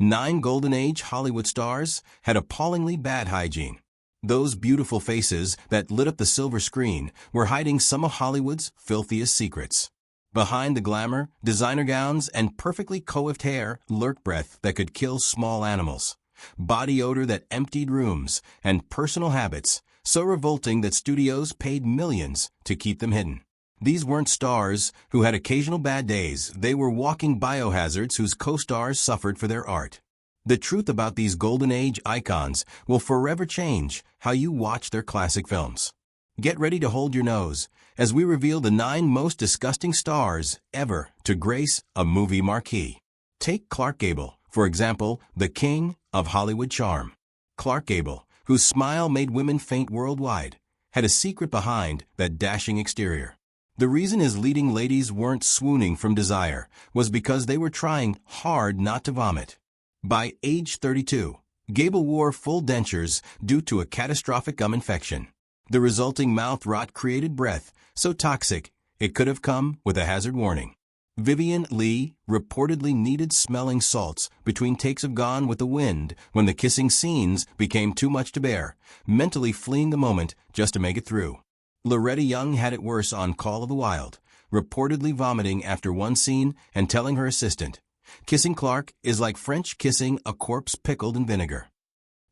9 Golden Age Hollywood stars had appallingly bad hygiene. Those beautiful faces that lit up the silver screen were hiding some of Hollywood's filthiest secrets. Behind the glamour, designer gowns, and perfectly coiffed hair lurked breath that could kill small animals, body odor that emptied rooms, and personal habits so revolting that studios paid millions to keep them hidden. These weren't stars who had occasional bad days. They were walking biohazards whose co-stars suffered for their art. The truth about these Golden Age icons will forever change how you watch their classic films. Get ready to hold your nose as we reveal the 9 most disgusting stars ever to grace a movie marquee. Take Clark Gable, for example, the king of Hollywood charm. Clark Gable, whose smile made women faint worldwide, had a secret behind that dashing exterior. The reason his leading ladies weren't swooning from desire was because they were trying hard not to vomit. By age 32, Gable wore full dentures due to a catastrophic gum infection. The resulting mouth rot created breath so toxic it could have come with a hazard warning. Vivian Leigh reportedly needed smelling salts between takes of Gone with the Wind when the kissing scenes became too much to bear, mentally fleeing the moment just to make it through. Loretta Young had it worse on Call of the Wild, reportedly vomiting after one scene and telling her assistant, "Kissing Clark is like French kissing a corpse pickled in vinegar."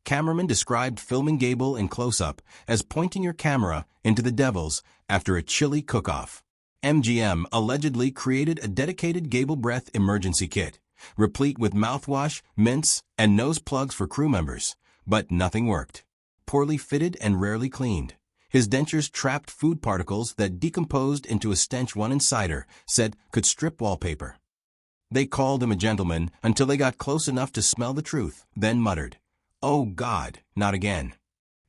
Cameraman described filming Gable in close-up as pointing your camera into the devils after a chilly cook-off. MGM allegedly created a dedicated Gable breath emergency kit, replete with mouthwash, mints, and nose plugs for crew members, but nothing worked. Poorly fitted and rarely cleaned, his dentures trapped food particles that decomposed into a stench one insider said could strip wallpaper. They called him a gentleman until they got close enough to smell the truth, then muttered, "Oh God, not again."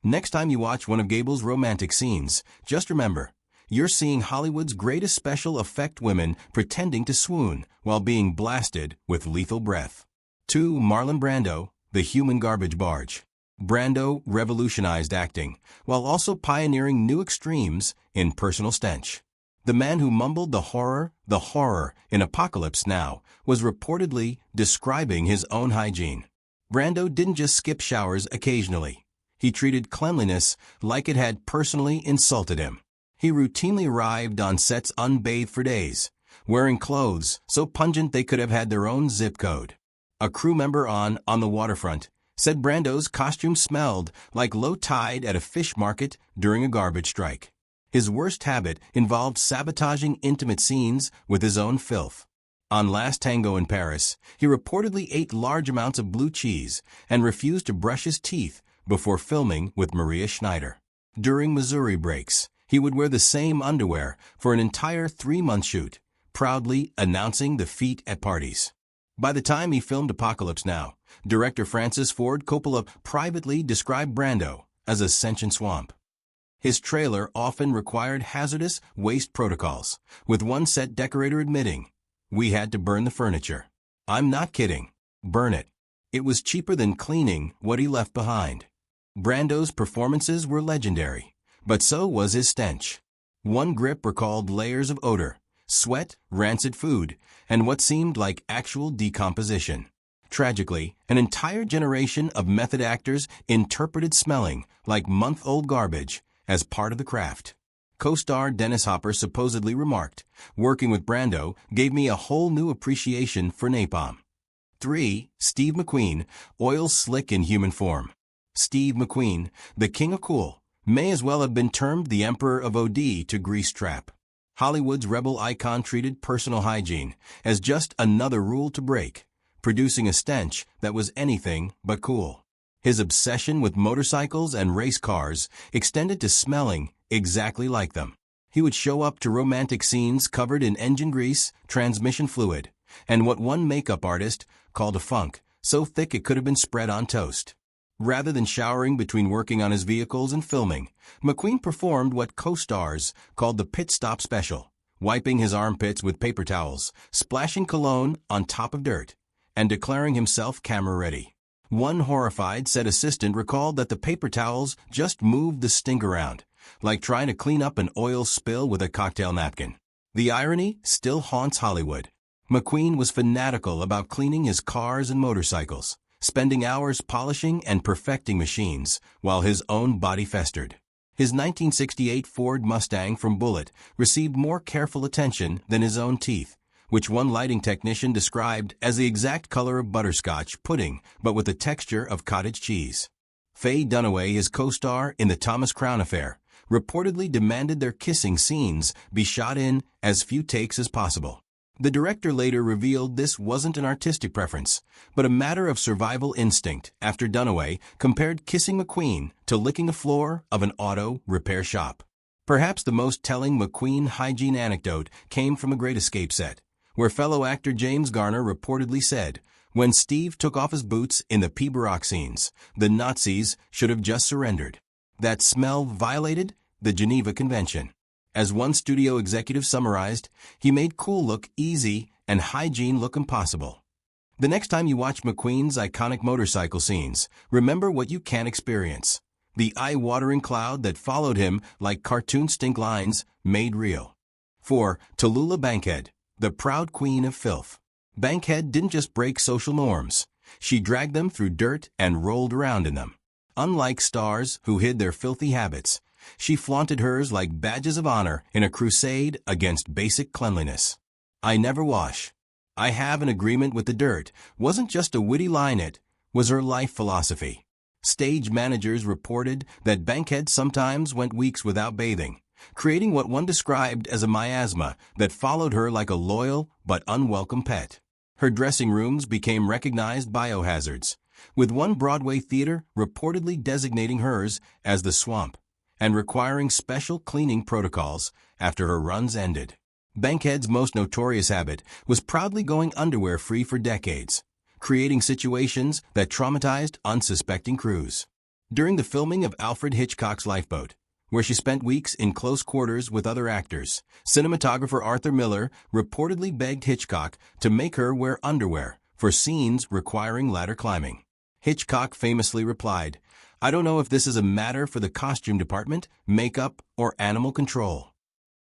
Next time you watch one of Gable's romantic scenes, just remember, you're seeing Hollywood's greatest special effect women pretending to swoon while being blasted with lethal breath. 2. Marlon Brando, the human garbage barge. Brando revolutionized acting, while also pioneering new extremes in personal stench. The man who mumbled the horror in Apocalypse Now was reportedly describing his own hygiene. Brando didn't just skip showers occasionally. He treated cleanliness like it had personally insulted him. He routinely arrived on sets unbathed for days, wearing clothes so pungent they could have had their own zip code. A crew member on the Waterfront said Brando's costume smelled like low tide at a fish market during a garbage strike. His worst habit involved sabotaging intimate scenes with his own filth. On Last Tango in Paris, he reportedly ate large amounts of blue cheese and refused to brush his teeth before filming with Maria Schneider. During Missouri breaks, he would wear the same underwear for an entire 3-month shoot, proudly announcing the feat at parties. By the time he filmed Apocalypse Now, director Francis Ford Coppola privately described Brando as a sentient swamp. His trailer often required hazardous waste protocols, with one set decorator admitting, "We had to burn the furniture. I'm not kidding. Burn it." It was cheaper than cleaning what he left behind. Brando's performances were legendary, but so was his stench. One grip recalled layers of odor, sweat, rancid food, and what seemed like actual decomposition. Tragically, an entire generation of method actors interpreted smelling like month-old garbage as part of the craft. Co-star Dennis Hopper supposedly remarked, "Working with Brando gave me a whole new appreciation for napalm." 3. Steve McQueen, oil slick in human form. Steve McQueen, the king of cool, may as well have been termed the emperor of OD to grease trap. Hollywood's rebel icon treated personal hygiene as just another rule to break, producing a stench that was anything but cool. His obsession with motorcycles and race cars extended to smelling exactly like them. He would show up to romantic scenes covered in engine grease, transmission fluid, and what one makeup artist called a funk, so thick it could have been spread on toast. Rather than showering between working on his vehicles and filming, McQueen performed what co-stars called the pit stop special, wiping his armpits with paper towels, splashing cologne on top of dirt, and declaring himself camera-ready. One horrified said assistant recalled that the paper towels just moved the stink around, like trying to clean up an oil spill with a cocktail napkin. The irony still haunts Hollywood. McQueen was fanatical about cleaning his cars and motorcycles, spending hours polishing and perfecting machines, while his own body festered. His 1968 Ford Mustang from Bullitt received more careful attention than his own teeth, which one lighting technician described as the exact color of butterscotch pudding but with the texture of cottage cheese. Faye Dunaway, his co-star in the Thomas Crown Affair, reportedly demanded their kissing scenes be shot in as few takes as possible. The director later revealed this wasn't an artistic preference, but a matter of survival instinct after Dunaway compared kissing McQueen to licking the floor of an auto repair shop. Perhaps the most telling McQueen hygiene anecdote came from a Great Escape set, where fellow actor James Garner reportedly said, "When Steve took off his boots in the P. Barack scenes, the Nazis should have just surrendered. That smell violated the Geneva Convention." As one studio executive summarized, he made cool look easy and hygiene look impossible. The next time you watch McQueen's iconic motorcycle scenes, remember what you can't experience. The eye-watering cloud that followed him like cartoon stink lines made real. 4. Tallulah Bankhead, the proud queen of filth. Bankhead didn't just break social norms. She dragged them through dirt and rolled around in them. Unlike stars who hid their filthy habits, she flaunted hers like badges of honor in a crusade against basic cleanliness. "I never wash. I have an agreement with the dirt" wasn't just a witty line, it was her life philosophy. Stage managers reported that Bankhead sometimes went weeks without bathing, creating what one described as a miasma that followed her like a loyal but unwelcome pet. Her dressing rooms became recognized biohazards, with one Broadway theater reportedly designating hers as the swamp and requiring special cleaning protocols after her runs ended. Bankhead's most notorious habit was proudly going underwear-free for decades, creating situations that traumatized unsuspecting crews. During the filming of Alfred Hitchcock's Lifeboat, where she spent weeks in close quarters with other actors, cinematographer Arthur Miller reportedly begged Hitchcock to make her wear underwear for scenes requiring ladder climbing. Hitchcock famously replied, "I don't know if this is a matter for the costume department, makeup, or animal control."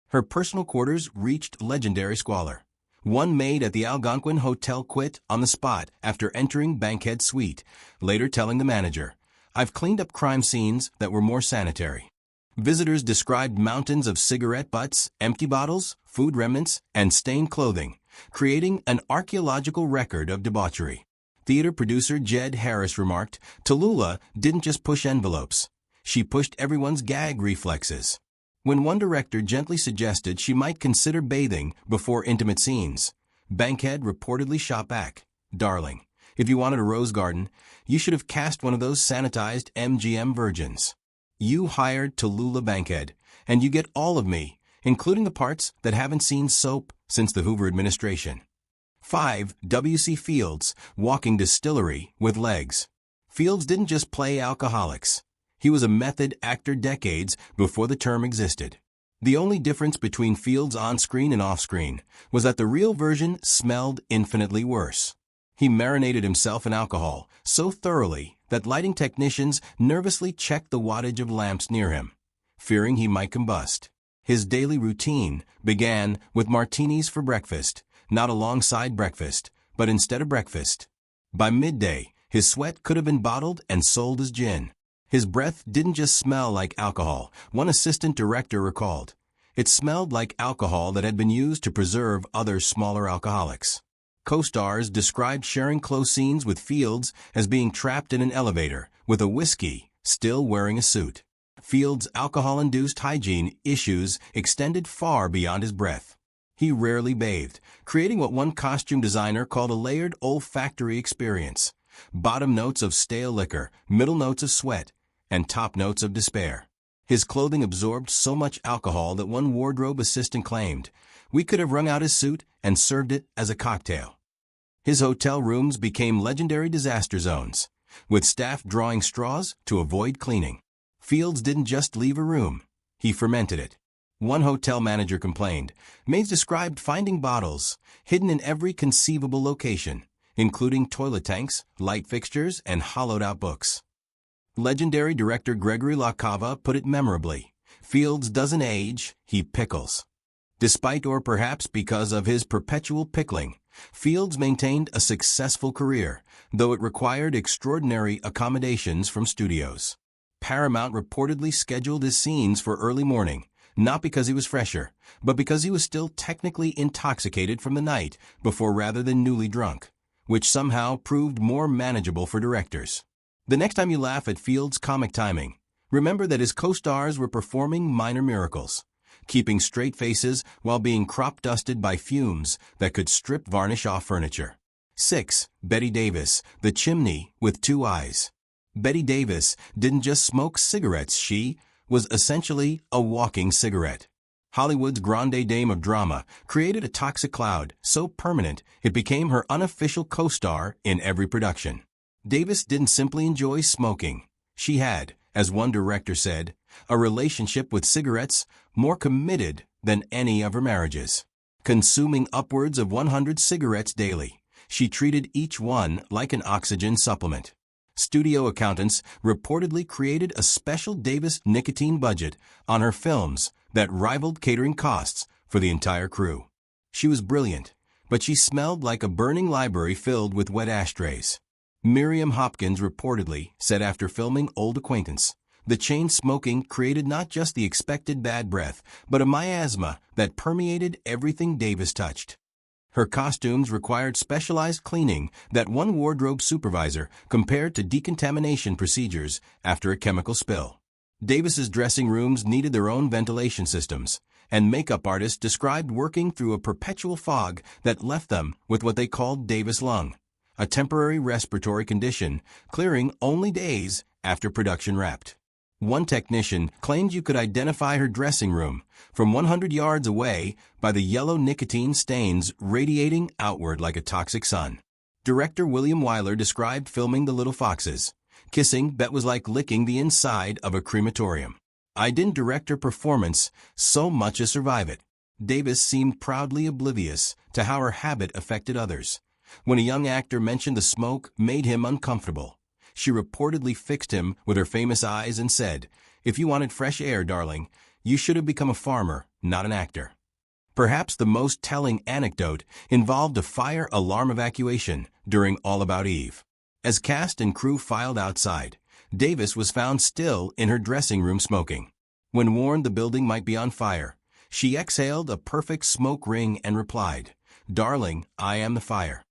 Her personal quarters reached legendary squalor. One maid at the Algonquin Hotel quit on the spot after entering Bankhead's suite, later telling the manager, "I've cleaned up crime scenes that were more sanitary." Visitors described mountains of cigarette butts, empty bottles, food remnants, and stained clothing, creating an archaeological record of debauchery. Theater producer Jed Harris remarked, "Tallulah didn't just push envelopes. She pushed everyone's gag reflexes." When one director gently suggested she might consider bathing before intimate scenes, Bankhead reportedly shot back, "Darling, if you wanted a rose garden, you should have cast one of those sanitized MGM virgins. You hired Tallulah Bankhead, and you get all of me, including the parts that haven't seen soap since the Hoover administration." 5. W.C. Fields, walking distillery with legs. Fields didn't just play alcoholics. He was a method actor decades before the term existed. The only difference between Fields on-screen and off-screen was that the real version smelled infinitely worse. He marinated himself in alcohol so thoroughly that lighting technicians nervously checked the wattage of lamps near him, fearing he might combust. His daily routine began with martinis for breakfast, not alongside breakfast, but instead of breakfast. By midday, his sweat could have been bottled and sold as gin. His breath didn't just smell like alcohol, one assistant director recalled. It smelled like alcohol that had been used to preserve other smaller alcoholics. Co-stars described sharing close scenes with Fields as being trapped in an elevator with a whiskey, still wearing a suit. Fields' alcohol-induced hygiene issues extended far beyond his breath. He rarely bathed, creating what one costume designer called a layered olfactory experience. Bottom notes of stale liquor, middle notes of sweat, and top notes of despair. His clothing absorbed so much alcohol that one wardrobe assistant claimed, "We could have wrung out his suit and served it as a cocktail." His hotel rooms became legendary disaster zones, with staff drawing straws to avoid cleaning. Fields didn't just leave a room, he fermented it. One hotel manager complained, "Maids described finding bottles hidden in every conceivable location, including toilet tanks, light fixtures, and hollowed-out books." Legendary director Gregory LaCava put it memorably, "Fields doesn't age, he pickles." Despite or perhaps because of his perpetual pickling, Fields maintained a successful career, though it required extraordinary accommodations from studios. Paramount reportedly scheduled his scenes for early morning, not because he was fresher, but because he was still technically intoxicated from the night before rather than newly drunk, which somehow proved more manageable for directors. The next time you laugh at Fields' comic timing, remember that his co-stars were performing minor miracles, keeping straight faces while being crop-dusted by fumes that could strip varnish off furniture. 6. Bette Davis, the chimney with two eyes. Bette Davis didn't just smoke cigarettes, she was essentially a walking cigarette. Hollywood's grande dame of drama created a toxic cloud so permanent it became her unofficial co-star in every production. Davis didn't simply enjoy smoking. She had, as one director said, a relationship with cigarettes more committed than any of her marriages. Consuming upwards of 100 cigarettes daily, she treated each one like an oxygen supplement. Studio accountants reportedly created a special Davis nicotine budget on her films that rivaled catering costs for the entire crew. She was brilliant, but she smelled like a burning library filled with wet ashtrays. Miriam Hopkins reportedly said after filming Old Acquaintance, the chain smoking created not just the expected bad breath, but a miasma that permeated everything Davis touched. Her costumes required specialized cleaning that one wardrobe supervisor compared to decontamination procedures after a chemical spill. Davis's dressing rooms needed their own ventilation systems, and makeup artists described working through a perpetual fog that left them with what they called Davis lung, a temporary respiratory condition clearing only days after production wrapped. One technician claimed you could identify her dressing room from 100 yards away by the yellow nicotine stains radiating outward like a toxic sun. Director William Wyler described filming The Little Foxes. Kissing Bet was like licking the inside of a crematorium. I didn't direct her performance so much as survive it. Davis seemed proudly oblivious to how her habit affected others. When a young actor mentioned the smoke made him uncomfortable, she reportedly fixed him with her famous eyes and said, "If you wanted fresh air, darling, you should have become a farmer, not an actor." Perhaps the most telling anecdote involved a fire alarm evacuation during All About Eve. As cast and crew filed outside, Davis was found still in her dressing room smoking. When warned the building might be on fire, she exhaled a perfect smoke ring and replied, "Darling, I am the fire."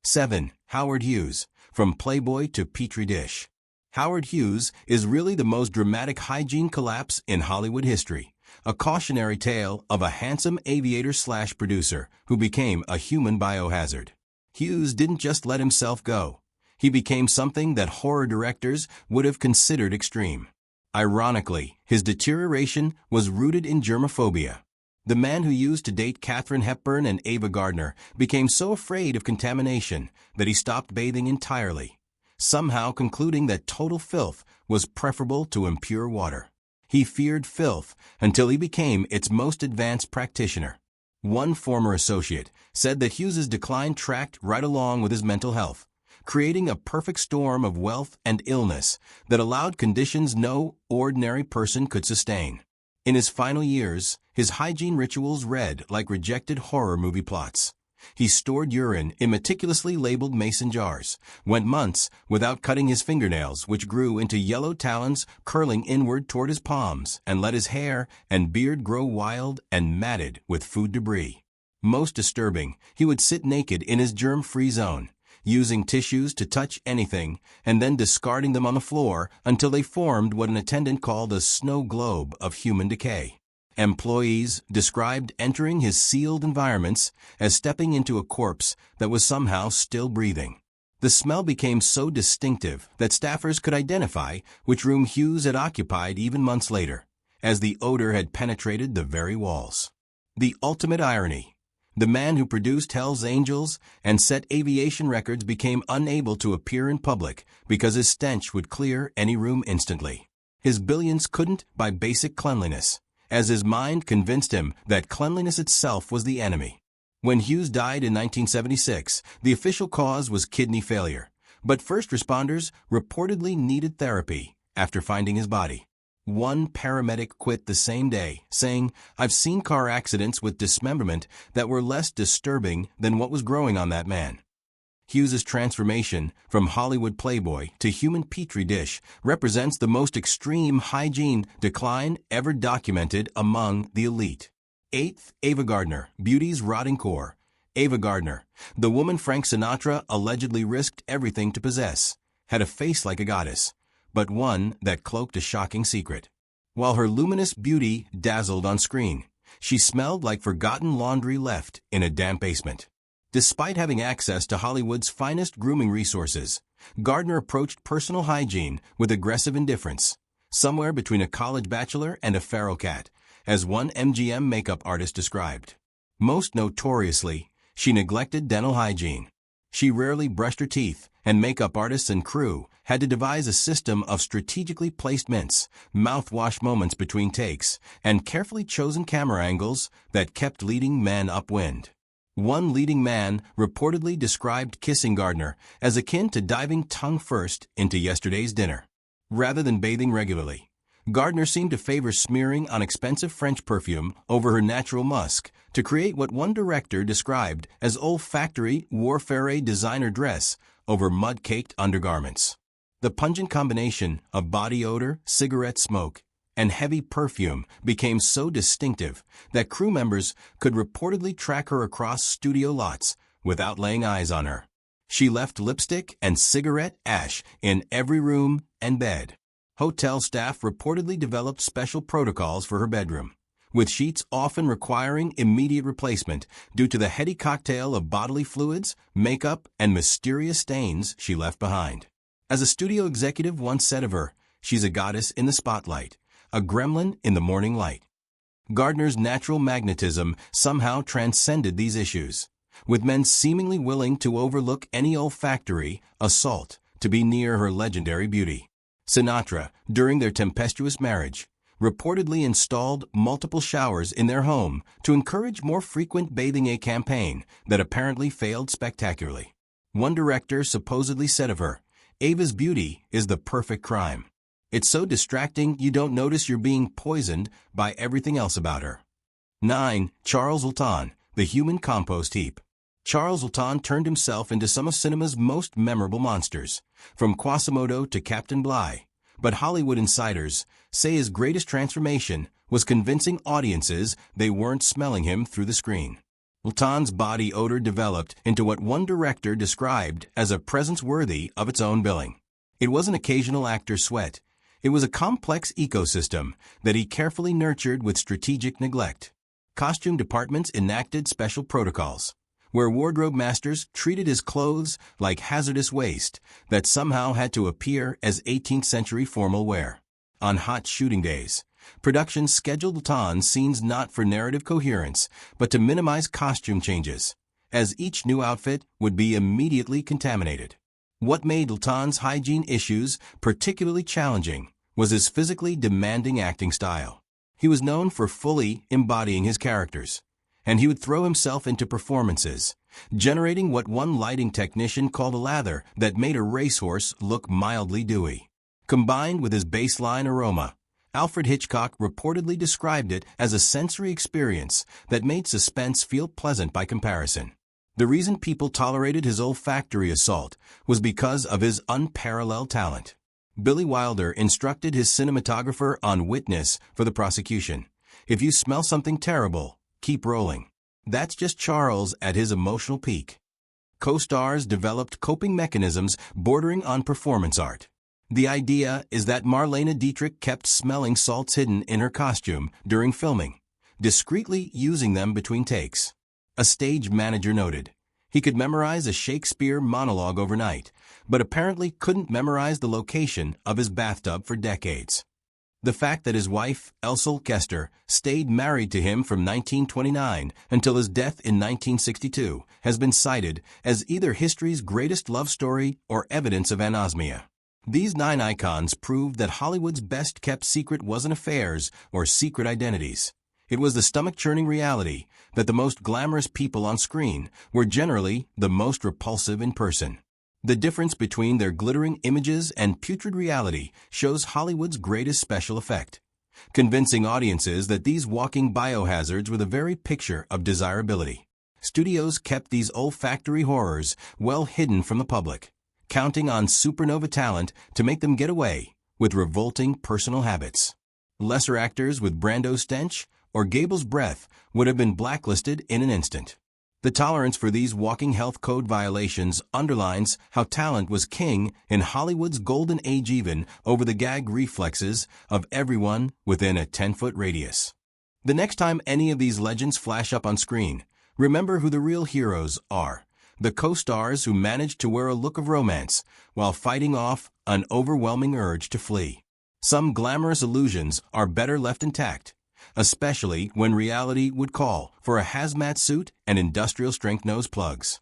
7. Howard Hughes, from Playboy to Petri dish. Howard Hughes is really the most dramatic hygiene collapse in Hollywood history, a cautionary tale of a handsome aviator/producer who became a human biohazard. Hughes didn't just let himself go. He became something that horror directors would have considered extreme. Ironically, his deterioration was rooted in germophobia. The man who used to date Katharine Hepburn and Ava Gardner became so afraid of contamination that he stopped bathing entirely, somehow concluding that total filth was preferable to impure water. He feared filth until he became its most advanced practitioner. One former associate said that Hughes's decline tracked right along with his mental health, creating a perfect storm of wealth and illness that allowed conditions no ordinary person could sustain. In his final years, his hygiene rituals read like rejected horror movie plots. He stored urine in meticulously labeled mason jars, went months without cutting his fingernails, which grew into yellow talons curling inward toward his palms, and let his hair and beard grow wild and matted with food debris. Most disturbing, he would sit naked in his germ-free zone, using tissues to touch anything, and then discarding them on the floor until they formed what an attendant called a snow globe of human decay. Employees described entering his sealed environments as stepping into a corpse that was somehow still breathing. The smell became so distinctive that staffers could identify which room Hughes had occupied even months later, as the odor had penetrated the very walls. The ultimate irony. The man who produced Hell's Angels and set aviation records became unable to appear in public because his stench would clear any room instantly. His billions couldn't buy basic cleanliness, as his mind convinced him that cleanliness itself was the enemy. When Hughes died in 1976, the official cause was kidney failure, but first responders reportedly needed therapy after finding his body. One paramedic quit the same day, saying, "I've seen car accidents with dismemberment that were less disturbing than what was growing on that man." Hughes's transformation from Hollywood playboy to human petri dish represents the most extreme hygiene decline ever documented among the elite. 8th, Ava Gardner, beauty's rotting core. Ava Gardner, the woman Frank Sinatra allegedly risked everything to possess, had a face like a goddess, but one that cloaked a shocking secret. While her luminous beauty dazzled on screen, she smelled like forgotten laundry left in a damp basement. Despite having access to Hollywood's finest grooming resources, Gardner approached personal hygiene with aggressive indifference, somewhere between a college bachelor and a feral cat, as one MGM makeup artist described. Most notoriously, she neglected dental hygiene. She rarely brushed her teeth, and makeup artists and crew had to devise a system of strategically placed mints, mouthwash moments between takes, and carefully chosen camera angles that kept leading men upwind. One leading man reportedly described kissing Gardner as akin to diving tongue first into yesterday's dinner. Rather than bathing regularly, Gardner seemed to favor smearing on expensive French perfume over her natural musk to create what one director described as olfactory warfare designer dress over mud-caked undergarments. The pungent combination of body odor, cigarette smoke, and heavy perfume became so distinctive that crew members could reportedly track her across studio lots without laying eyes on her. She left lipstick and cigarette ash in every room and bed. Hotel staff reportedly developed special protocols for her bedroom, with sheets often requiring immediate replacement due to the heady cocktail of bodily fluids, makeup, and mysterious stains she left behind. As a studio executive once said of her, "She's a goddess in the spotlight, a gremlin in the morning light." Gardner's natural magnetism somehow transcended these issues, with men seemingly willing to overlook any olfactory assault to be near her legendary beauty. Sinatra, during their tempestuous marriage, reportedly installed multiple showers in their home to encourage more frequent bathing, a campaign that apparently failed spectacularly. One director supposedly said of her, "Ava's beauty is the perfect crime. It's so distracting you don't notice you're being poisoned by everything else about her." 9. Charles Hilton, the human compost heap. Charles Hilton turned himself into some of cinema's most memorable monsters, from Quasimodo to Captain Bligh, but Hollywood insiders say his greatest transformation was convincing audiences they weren't smelling him through the screen. Hilton's body odor developed into what one director described as a presence worthy of its own billing. It wasn't occasional actor sweat. It was a complex ecosystem that he carefully nurtured with strategic neglect. Costume departments enacted special protocols, where wardrobe masters treated his clothes like hazardous waste that somehow had to appear as 18th century formal wear. On hot shooting days, production scheduled Hilton scenes not for narrative coherence, but to minimize costume changes, as each new outfit would be immediately contaminated. What made Hilton's hygiene issues particularly challenging was his physically demanding acting style. He was known for fully embodying his characters, and he would throw himself into performances, generating what one lighting technician called a lather that made a racehorse look mildly dewy. Combined with his baseline aroma, Alfred Hitchcock reportedly described it as a sensory experience that made suspense feel pleasant by comparison. The reason people tolerated his olfactory assault was because of his unparalleled talent. Billy Wilder instructed his cinematographer on Witness for the prosecution, "If you smell something terrible, keep rolling." That's just Charles at his emotional peak. Co-stars developed coping mechanisms bordering on performance art. The idea is that Marlene Dietrich kept smelling salts hidden in her costume during filming, discreetly using them between takes. A stage manager noted, he could memorize a Shakespeare monologue overnight, but apparently couldn't memorize the location of his bathtub for decades. The fact that his wife, Elsel Kester, stayed married to him from 1929 until his death in 1962 has been cited as either history's greatest love story or evidence of anosmia. These 9 icons proved that Hollywood's best-kept secret wasn't affairs or secret identities. It was the stomach-churning reality that the most glamorous people on screen were generally the most repulsive in person. The difference between their glittering images and putrid reality shows Hollywood's greatest special effect, convincing audiences that these walking biohazards were the very picture of desirability. Studios kept these olfactory horrors well hidden from the public, counting on supernova talent to make them get away with revolting personal habits. Lesser actors with Brando's stench or Gable's breath would have been blacklisted in an instant. The tolerance for these walking health code violations underlines how talent was king in Hollywood's golden age, even over the gag reflexes of everyone within a 10-foot radius. The next time any of these legends flash up on screen, remember who the real heroes are: the co-stars who managed to wear a look of romance while fighting off an overwhelming urge to flee. Some glamorous illusions are better left intact, especially when reality would call for a hazmat suit and industrial-strength nose plugs.